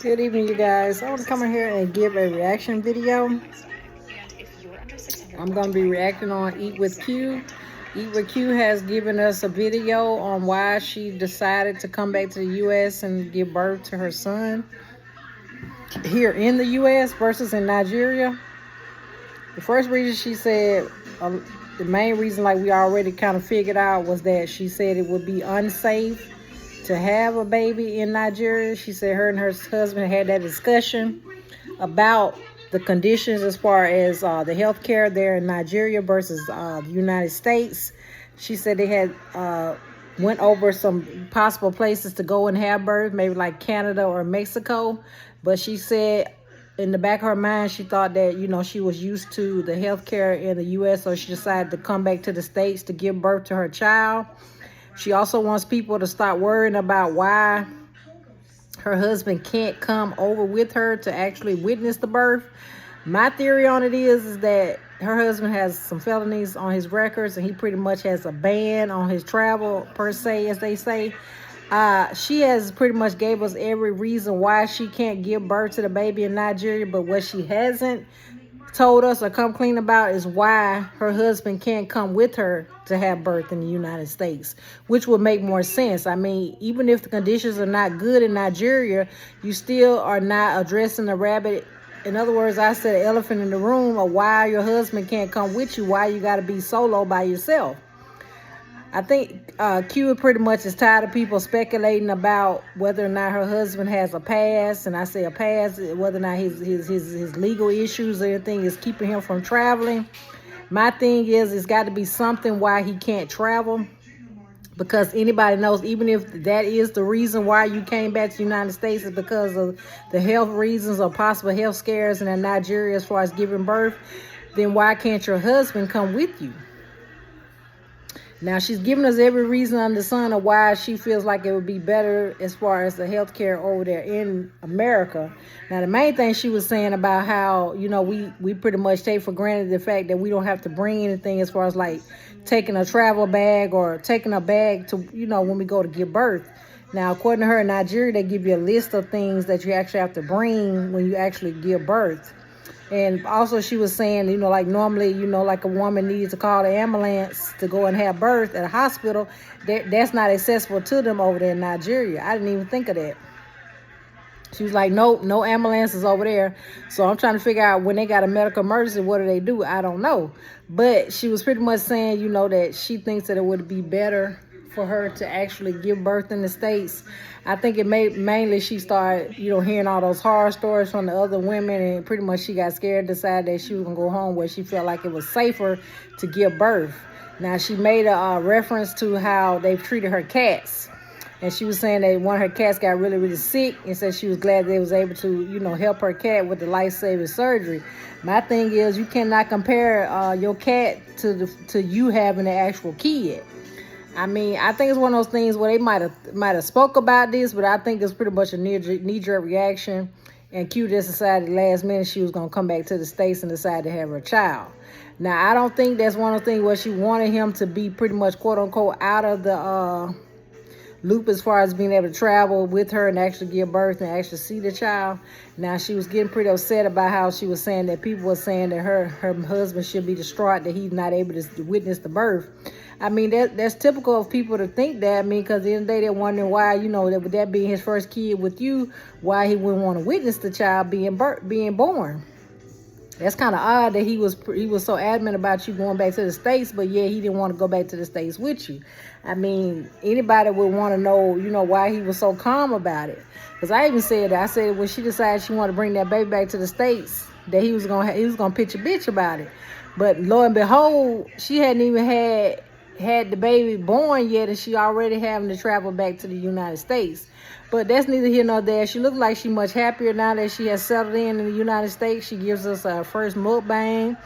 Good evening, you guys. I want to come in here and give a reaction video. I'm going to be reacting on Eat with Q. Eat with Q has given us a video on why she decided to come back to the U.S. and give birth to her son here in the U.S. versus in Nigeria. The first reason she said, the main reason, like we already kind of figured out, was that she said it would be unsafe to have a baby in Nigeria. She said her and her husband had that discussion about the conditions as far as the health care there in Nigeria versus the United States. She said they had went over some possible places to go and have birth, maybe like Canada or Mexico. But she said in the back of her mind, she thought that, you know, she was used to the health care in the U.S., so she decided to come back to the States to give birth to her child. She also wants people to stop worrying about why her husband can't come over with her to actually witness the birth. My theory on it is that her husband has some felonies on his records, and he pretty much has a ban on his travel, per se, as they say. She has pretty much gave us every reason why she can't give birth to the baby in Nigeria, but what she hasn't told us or come clean about is why her husband can't come with her to have birth in the United States, which would make more sense. I mean, even if the conditions are not good in Nigeria, you still are not addressing the rabbit. In other words, I said elephant in the room of why your husband can't come with you, why you got to be solo by yourself. I think Q pretty much is tired of people speculating about whether or not her husband has a past, and I say a past, whether or not his legal issues or anything is keeping him from traveling. My thing is, it's got to be something why he can't travel, because anybody knows, even if that is the reason why you came back to the United States, is because of the health reasons or possible health scares in Nigeria as far as giving birth, then why can't your husband come with you? Now, she's giving us every reason under the sun of why she feels like it would be better as far as the health care over there in America. Now, the main thing she was saying about how, you know, we pretty much take for granted the fact that we don't have to bring anything as far as like taking a travel bag or taking a bag to, you know, when we go to give birth. Now, according to her, in Nigeria, they give you a list of things that you actually have to bring when you actually give birth. And also she was saying, you know, like normally, you know, like a woman needs to call the ambulance to go and have birth at a hospital. That's not accessible to them over there in Nigeria. I didn't even think of that. She was like, no ambulances over there. So I'm trying to figure out, when they got a medical emergency, what do? I don't know. But she was pretty much saying, you know, that she thinks that it would be better for her to actually give birth in the States. I think it mainly she started, you know, hearing all those horror stories from the other women, and pretty much she got scared, decided that she was gonna go home where she felt like it was safer to give birth. Now, she made a reference to how they've treated her cats, and she was saying that one of her cats got really sick, and said she was glad they was able to, you know, help her cat with the life-saving surgery. My thing is, you cannot compare your cat to you having an actual kid. I mean, I think it's one of those things where they might have spoke about this, but I think it's pretty much a knee-jerk reaction. And Q just decided last minute she was going to come back to the States and decide to have her child. Now, I don't think that's one of the things where she wanted him to be pretty much, quote-unquote, out of the loop as far as being able to travel with her and actually give birth and actually see the child. Now, she was getting pretty upset about how she was saying that people were saying that her husband should be distraught that he's not able to witness the birth. I mean, that's typical of people to think that. I mean, because at the end of the day, they're wondering why, you know, that with that being his first kid with you, why he wouldn't want to witness the child being born. That's kind of odd that he was so adamant about you going back to the States, but yeah, he didn't want to go back to the States with you. I mean, anybody would want to know, you know, why he was so calm about it. Because I even said that. I said when she decided she wanted to bring that baby back to the States, that he was gonna pitch a bitch about it. But lo and behold, she hadn't even had the baby born yet, and she already having to travel back to the United States. But that's neither here nor there. She looked like she's much happier now that she has settled in the United States. She gives us our first mukbang,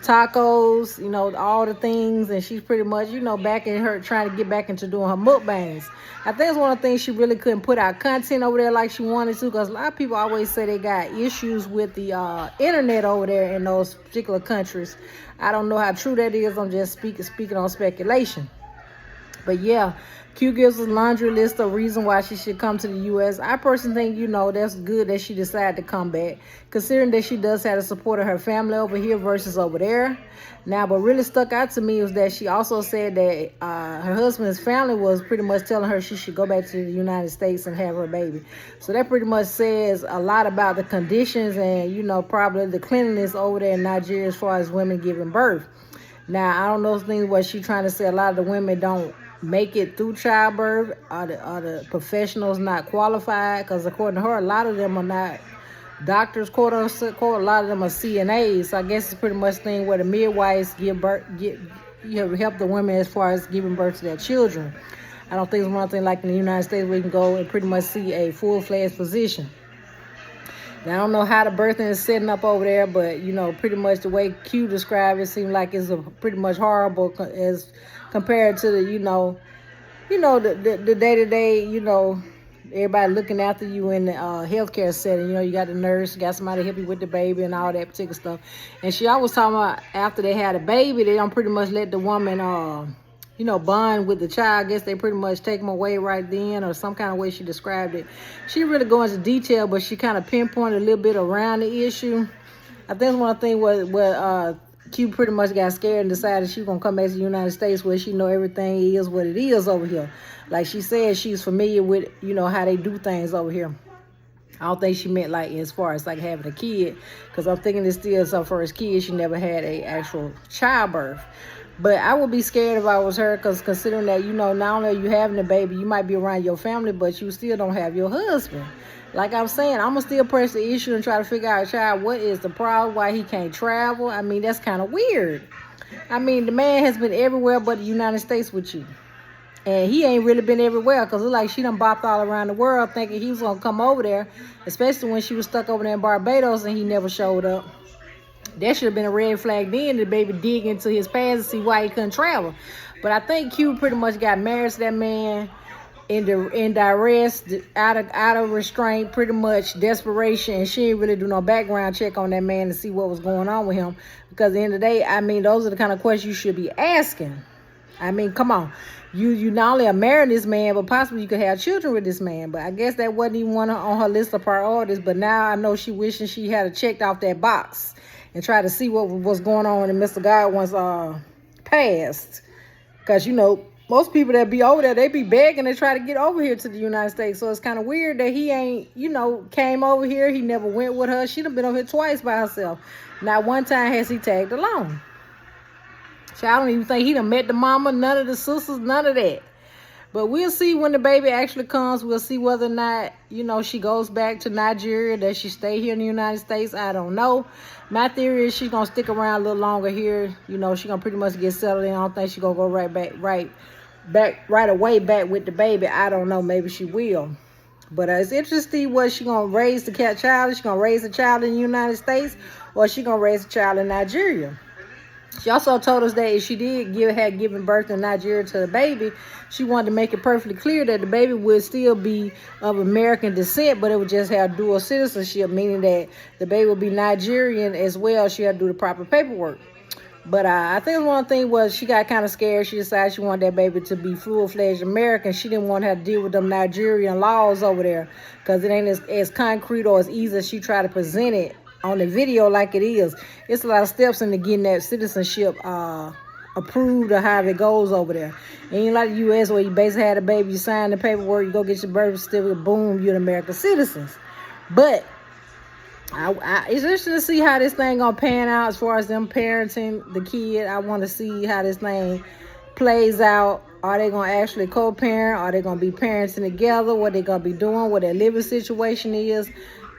tacos, you know, all the things, and she's pretty much, you know, back in her trying to get back into doing her mukbangs. I think it's one of the things she really couldn't put out content over there like she wanted to, because a lot of people always say they got issues with the internet over there in those particular countries. I don't know how true that is. I'm just speaking on speculation. But yeah, Q gives us a laundry list of reasons why she should come to the U.S. I personally think, that's good that she decided to come back, considering that she does have the support of her family over here versus over there. Now, what really stuck out to me was that she also said that her husband's family was pretty much telling her she should go back to the United States and have her baby. So that pretty much says a lot about the conditions and, probably the cleanliness over there in Nigeria as far as women giving birth. Now, I don't know things what she's trying to say. A lot of the women don't make it through childbirth. Are the professionals not qualified? Because according to her, a lot of them are not doctors, quote unquote. A lot of them are CNAs. So I guess it's pretty much thing where the midwives help the women as far as giving birth to their children. I don't think it's one thing like in the United States where you can go and pretty much see a full-fledged physician. Now, I don't know how the birthing is setting up over there, but, pretty much the way Q described it seemed like it's pretty much horrible as compared to the, the day-to-day, everybody looking after you in the healthcare setting. You got the nurse, you got somebody to help you with the baby and all that particular stuff. And she always talking about after they had a baby, they don't pretty much let the woman, bond with the child. I guess they pretty much take them away right then, or some kind of way she described it. She really go into detail, but she kind of pinpointed a little bit around the issue. I think one thing where Q pretty much got scared and decided she was going to come back to the United States where she know everything is what it is over here. Like she said, she's familiar with, how they do things over here. I don't think she meant like as far as like having a kid, because I'm thinking this still is her first kid. She never had a actual childbirth. But I would be scared if I was her, because considering that, not only are you having a baby, you might be around your family, but you still don't have your husband. Like I'm saying, I'm going to still press the issue and try to figure out, child, what is the problem, why he can't travel? I mean, that's kind of weird. I mean, the man has been everywhere but the United States with you. And he ain't really been everywhere, because it's like she done bopped all around the world thinking he was going to come over there, especially when she was stuck over there in Barbados and he never showed up. That should have been a red flag then, the baby dig into his past and see why he couldn't travel. But I think Q pretty much got married to that man in duress, out of restraint, pretty much desperation, and she didn't really do no background check on that man to see what was going on with him. Because at the end of the day, I mean, those are the kind of questions you should be asking. I mean, come on. You not only are marrying this man, but possibly you could have children with this man. But I guess that wasn't even one on her list of priorities. But now I know she wishing she had checked off that box and try to see what was going on in Mr. Godwin's past. Because, most people that be over there, they be begging to try to get over here to the United States. So it's kind of weird that he ain't, came over here. He never went with her. She done been over here twice by herself. Not one time has he tagged along. So I don't even think he done met the mama, none of the sisters, none of that. But we'll see when the baby actually comes. We'll see whether or not, she goes back to Nigeria, that she stay here in the United States. I don't know. My theory is she's going to stick around a little longer here. She's going to pretty much get settled in. I don't think she's going to go right away back with the baby. I don't know. Maybe she will. But it's interesting whether she's going to raise the child. Is she going to raise a child in the United States, or is she going to raise a child in Nigeria? She also told us that if she had given birth in Nigeria to the baby, she wanted to make it perfectly clear that the baby would still be of American descent, but it would just have dual citizenship, meaning that the baby would be Nigerian as well. She had to do the proper paperwork. But I think one thing was she got kind of scared. She decided she wanted that baby to be full-fledged American. She didn't want to have to deal with them Nigerian laws over there, because it ain't as concrete or as easy as she tried to present it on the video like it is. It's a lot of steps into getting that citizenship approved or however it goes over there. Ain't like the U.S. where you basically had a baby, you sign the paperwork, you go get your birth certificate, boom, you're an American citizen. But it's interesting to see how this thing gonna pan out as far as them parenting the kid. I want to see how this thing plays out. Are they gonna actually co-parent? Are they gonna be parenting together? What they gonna be doing? What their living situation is?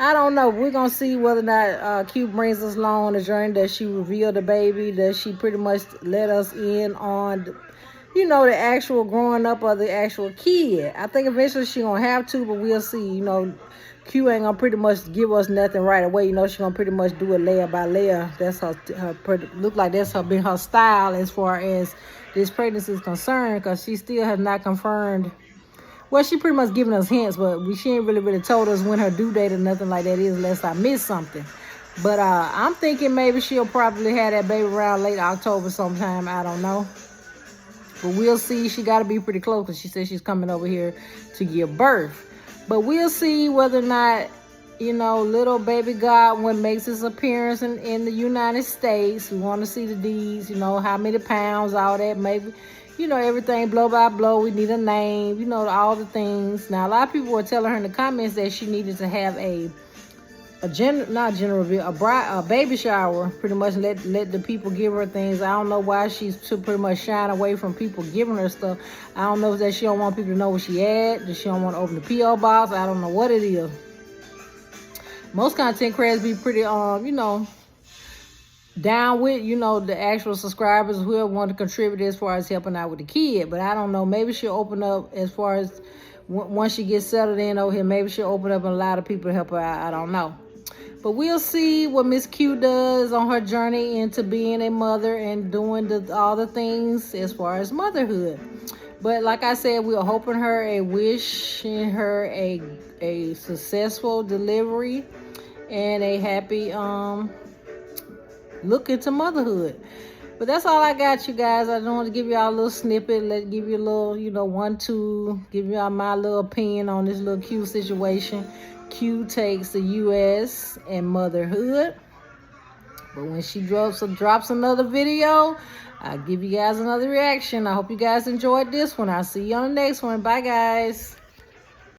I don't know. We're going to see whether or not Q brings us along on the journey. Does she reveal the baby? Does she pretty much let us in on, the actual growing up of the actual kid? I think eventually she's going to have to, but we'll see. Q ain't going to pretty much give us nothing right away. She's going to pretty much do it layer by layer. That's her look like that's been her style as far as this pregnancy is concerned, because she still has not confirmed. Well, she pretty much giving us hints, but she ain't really told us when her due date or nothing like that is, unless I missed something. But I'm thinking maybe she'll probably have that baby around late October sometime. I don't know. But we'll see. She got to be pretty close because she said she's coming over here to give birth. But we'll see whether or not, you know, little baby Godwin makes his appearance in the United States. We want to see the deeds, you know, how many pounds, all that. Maybe, you know, everything blow by blow. We need a name, you know, all the things. Now, a lot of people were telling her in the comments that she needed to have a baby shower, pretty much let the people give her things. I don't know why she's pretty much shying away from people giving her stuff. I don't know if that she don't want people to know where she at, that she don't want to open the P.O. box. I don't know what it is. Most content creators be pretty, you know, down with, you know, the actual subscribers who want to contribute as far as helping out with the kid. But I don't know, maybe she'll open up as far as once she gets settled in over here, maybe she'll open up and allow the people to help her out. I don't know. But we'll see what Miss Q does on her journey into being a mother and doing all the things as far as motherhood. But like I said, we're hoping her and wishing her a successful delivery and a happy look into motherhood. But that's all I got, you guys. I just want to give y'all a little snippet, give you a little, you know, 1-2, give y'all my little opinion on this little Q situation. Q takes the U.S. and motherhood. But when she drops another video, I'll give you guys another reaction. I hope you guys enjoyed this one. I'll see you on the next one. Bye, guys.